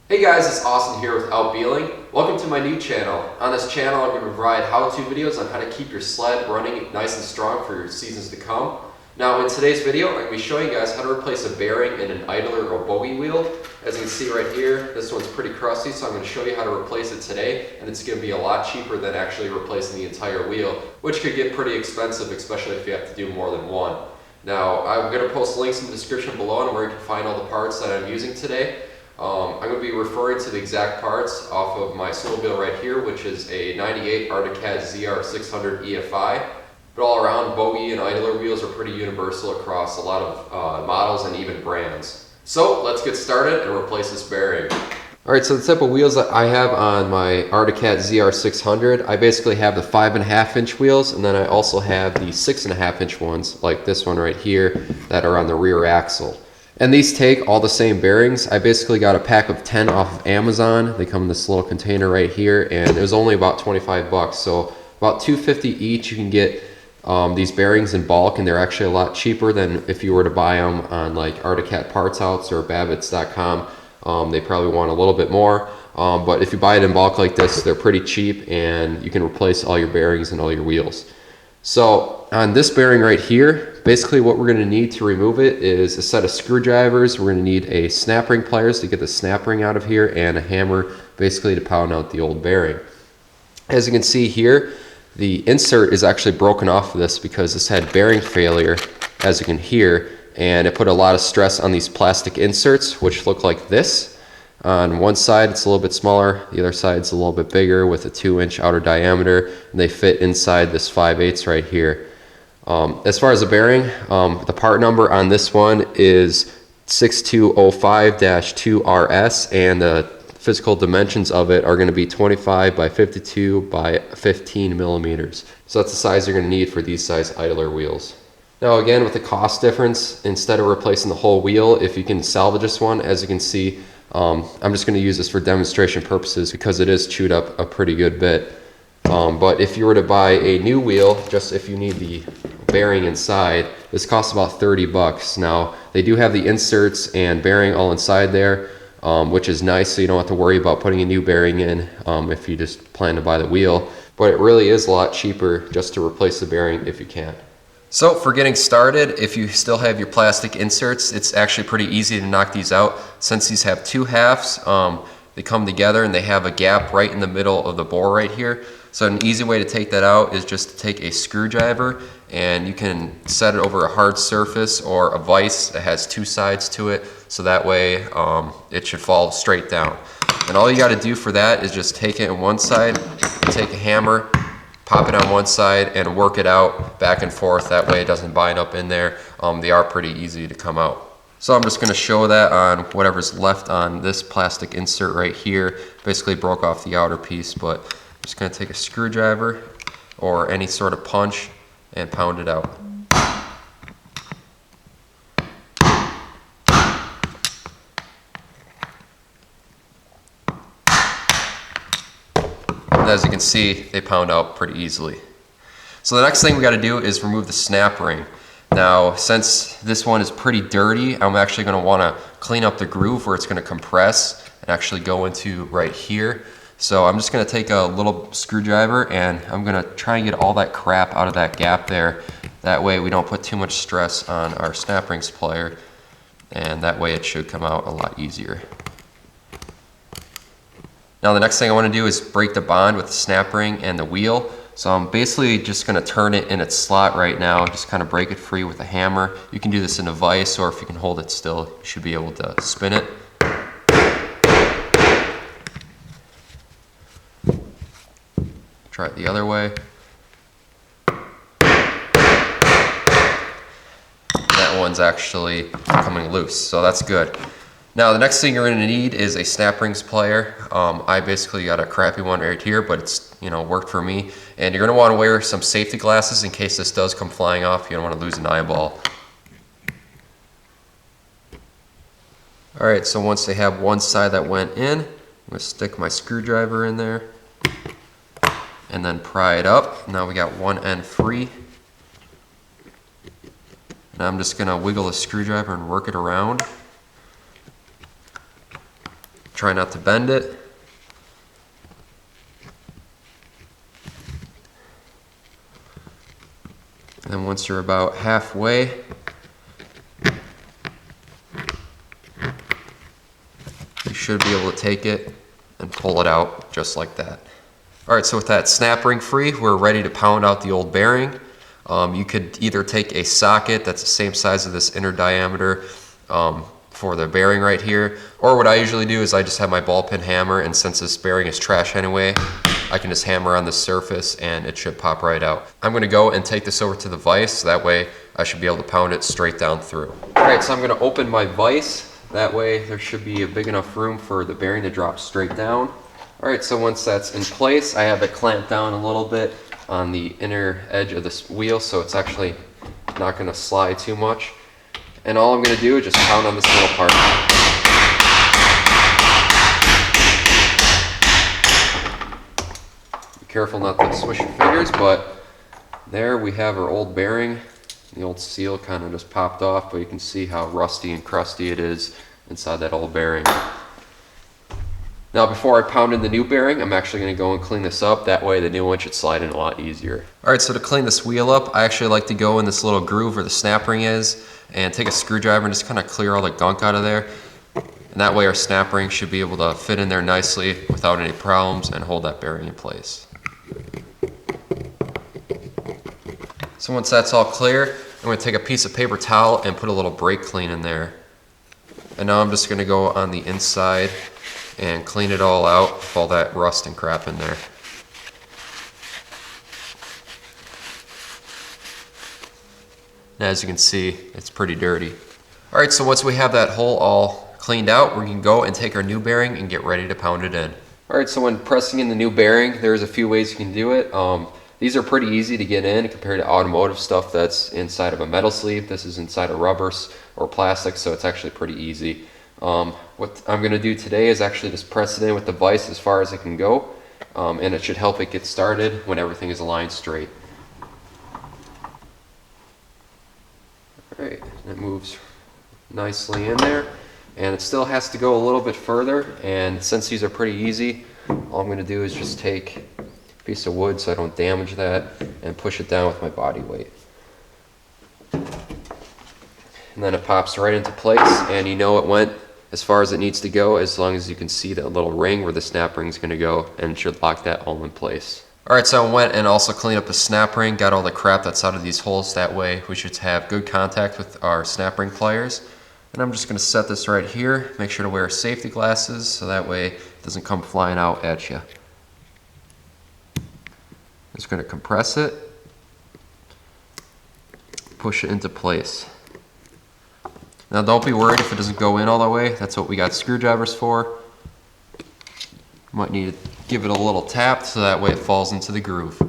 Hey guys, it's Austin here with Outbeeling. Welcome to my new channel. On this channel, I'm going to provide how-to videos on how to keep your sled running nice and strong for your seasons to come. Now, in today's video, I'm going to be showing you guys how to replace a bearing in an idler or Bogie wheel. As you can see right here, this one's pretty crusty, so I'm going to show you how to replace it today, and it's going to be a lot cheaper than actually replacing the entire wheel, which could get pretty expensive, especially if you have to do more than one. Now, I'm going to post links in the description below on where you can find all the parts that I'm using today. I'm going to be referring to the exact parts off of my Snowmobile right here, which is a 98 Arctic Cat ZR600 EFI. But all around, Bogie and idler wheels are pretty universal across a lot of models and even brands. So let's get started and replace this bearing. Alright, so the type of wheels that I have on my Arctic Cat ZR600, I basically have the 5.5 inch wheels, and then I also have the 6.5 inch ones, like this one right here, that are on the rear axle. And these take all the same bearings. I basically got a pack of 10 off of Amazon. They come in this little container right here, and it was only about 25 bucks. So about $2.50 each. You can get these bearings in bulk, and they're actually a lot cheaper than if you were to buy them on like Arctic Cat Parts House or Babbitts.com. They probably want a little bit more. But if you buy it in bulk like this, they're pretty cheap, and you can replace all your bearings and all your wheels. So on this bearing right here, basically what we're going to need to remove it is a set of screwdrivers. We're going to need a snap ring pliers to get the snap ring out of here, and a hammer basically to pound out the old bearing. As you can see here, the insert is actually broken off of this because this had bearing failure, as you can hear, and it put a lot of stress on these plastic inserts, which look like this. On one side it's a little bit smaller, the other side's a little bit bigger with a 2-inch outer diameter, and they fit inside this 5/8 right here. As far as the bearing, the part number on this one is 6205-2RS, and the physical dimensions of it are going to be 25 by 52 by 15 millimeters. So that's the size you're going to need for these size idler wheels. Now again, with the cost difference, instead of replacing the whole wheel, if you can salvage this one, as you can see, I'm just going to use this for demonstration purposes because it is chewed up a pretty good bit. But if you were to buy a new wheel, just if you need the bearing inside, this costs about 30 bucks. Now, they do have the inserts and bearing all inside there, which is nice, so you don't have to worry about putting a new bearing in if you just plan to buy the wheel. But it really is a lot cheaper just to replace the bearing if you can. So for getting started, if you still have your plastic inserts, it's actually pretty easy to knock these out. Since these have two halves, they come together and they have a gap right in the middle of the bore right here. So an easy way to take that out is just to take a screwdriver, and you can set it over a hard surface or a vise that has two sides to it, so that way it should fall straight down. And all you got to do for that is just take it on one side, take a hammer, pop it on one side, and work it out back and forth. That way it doesn't bind up in there. They are pretty easy to come out. So I'm just going to show that on whatever's left on this plastic insert right here. Basically broke off the outer piece, but I'm just going to take a screwdriver or any sort of punch and pound it out. And as you can see, they pound out pretty easily. So the next thing we got to do is remove the snap ring. Now, since this one is pretty dirty, I'm actually going to want to clean up the groove where it's going to compress and actually go into right here. So I'm just going to take a little screwdriver, and I'm going to try and get all that crap out of that gap there. That way we don't put too much stress on our snap ring plier, and that way it should come out a lot easier. Now the next thing I want to do is break the bond with the snap ring and the wheel. So I'm basically just going to turn it in its slot right now, just kind of break it free with a hammer. You can do this in a vise, or if you can hold it still, you should be able to spin it. Try it the other way. That one's actually coming loose, so that's good. Now the next thing you're going to need is a snap rings plier. I basically got a crappy one right here, but it's worked for me. And you're going to want to wear some safety glasses in case this does come flying off. You don't want to lose an eyeball. Alright, so once they have one side that went in, I'm going to stick my screwdriver in there and then pry it up. Now we got one end free. And I'm just going to wiggle the screwdriver and work it around. Try not to bend it. And once you're about halfway, you should be able to take it and pull it out just like that. All right, so with that snap ring free, we're ready to pound out the old bearing. You could either take a socket that's the same size as this inner diameter for the bearing right here, or what I usually do is I just have my ball peen hammer, and since this bearing is trash anyway, I can just hammer on the surface and it should pop right out. I'm gonna go and take this over to the vise, so that way I should be able to pound it straight down through. All right, so I'm gonna open my vise. That way there should be a big enough room for the bearing to drop straight down. All right, so once that's in place, I have it clamped down a little bit on the inner edge of this wheel, so it's actually not gonna slide too much. And all I'm gonna do is just pound on this little part. Be careful not to swish your fingers, but there we have our old bearing. The old seal kind of just popped off, but you can see how rusty and crusty it is inside that old bearing. Now before I pound in the new bearing, I'm actually going to go and clean this up. That way the new one should slide in a lot easier. Alright, so to clean this wheel up, I actually like to go in this little groove where the snap ring is and take a screwdriver and just kind of clear all the gunk out of there. And that way our snap ring should be able to fit in there nicely without any problems and hold that bearing in place. So once that's all clear, I'm going to take a piece of paper towel and put a little brake clean in there. And now I'm just going to go on the inside and clean it all out with all that rust and crap in there. And as you can see, it's pretty dirty. Alright, so once we have that hole all cleaned out, we can go and take our new bearing and get ready to pound it in. Alright, so when pressing in the new bearing, there's a few ways you can do it. These are pretty easy to get in compared to automotive stuff that's inside of a metal sleeve. This is inside of rubber or plastic, so it's actually pretty easy. What I'm going to do today is actually just press it in with the vise as far as it can go, and it should help it get started when everything is aligned straight. Alright, it moves nicely in there, and it still has to go a little bit further, and since these are pretty easy, all I'm going to do is just take a piece of wood so I don't damage that and push it down with my body weight. And then it pops right into place, and you know it went as far as it needs to go as long as you can see that little ring where the snap ring is going to go, and it should lock that all in place. Alright, so I went and also cleaned up the snap ring, got all the crap that's out of these holes. That way we should have good contact with our snap ring pliers. And I'm just going to set this right here, make sure to wear safety glasses so that way it doesn't come flying out at you. Just going to compress it, push it into place. Now don't be worried if it doesn't go in all the way. That's what we got screwdrivers for. You might need to give it a little tap so that way it falls into the groove.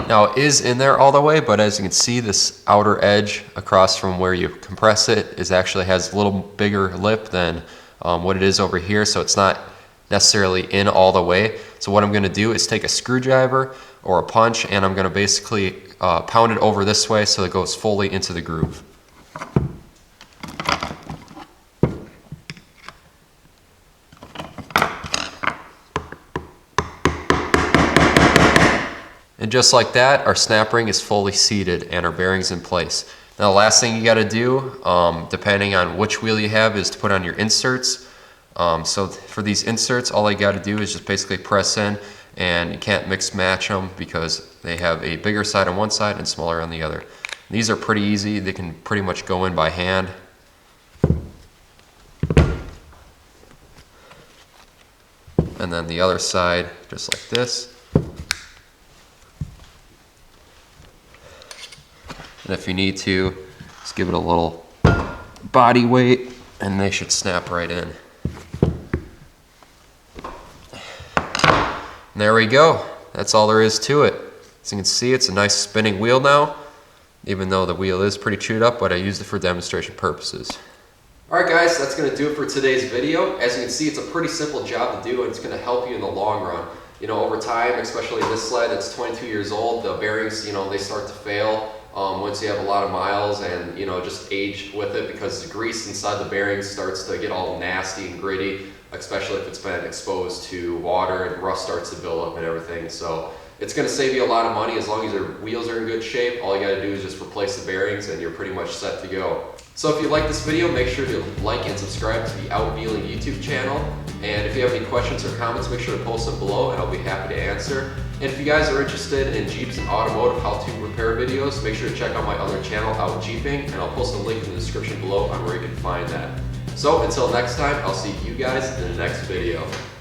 Now it is in there all the way, but as you can see, this outer edge across from where you compress it actually has a little bigger lip than what it is over here, so it's not necessarily in all the way. So what I'm going to do is take a screwdriver or a punch, and I'm going to basically pound it over this way so it goes fully into the groove. And just like that, our snap ring is fully seated and our bearing's in place. Now the last thing you got to do, depending on which wheel you have, is to put on your inserts. So for these inserts, all I got to do is just basically press in, and you can't mix match them because they have a bigger side on one side and smaller on the other. These are pretty easy. They can pretty much go in by hand. And then the other side, just like this. And if you need to, just give it a little body weight and they should snap right in. And there we go. That's all there is to it. As you can see, it's a nice spinning wheel now, even though the wheel is pretty chewed up, but I used it for demonstration purposes. Alright guys, that's going to do it for today's video. As you can see, it's a pretty simple job to do, and it's going to help you in the long run. You know, over time, especially this sled that's 22 years old, the bearings, you know, they start to fail. once you have a lot of miles and just age with it, because the grease inside the bearings starts to get all nasty and gritty, especially if it's been exposed to water and rust starts to build up and everything. So it's going to save you a lot of money as long as your wheels are in good shape. All you got to do is just replace the bearings and you're pretty much set to go. So if you like this video, make sure to like and subscribe to the Outwheeling YouTube channel. And if you have any questions or comments, make sure to post them below and I'll be happy to answer. And if you guys are interested in Jeeps and automotive how-to repair videos, make sure to check out my other channel, Out Jeeping, and I'll post a link in the description below on where you can find that. So until next time, I'll see you guys in the next video.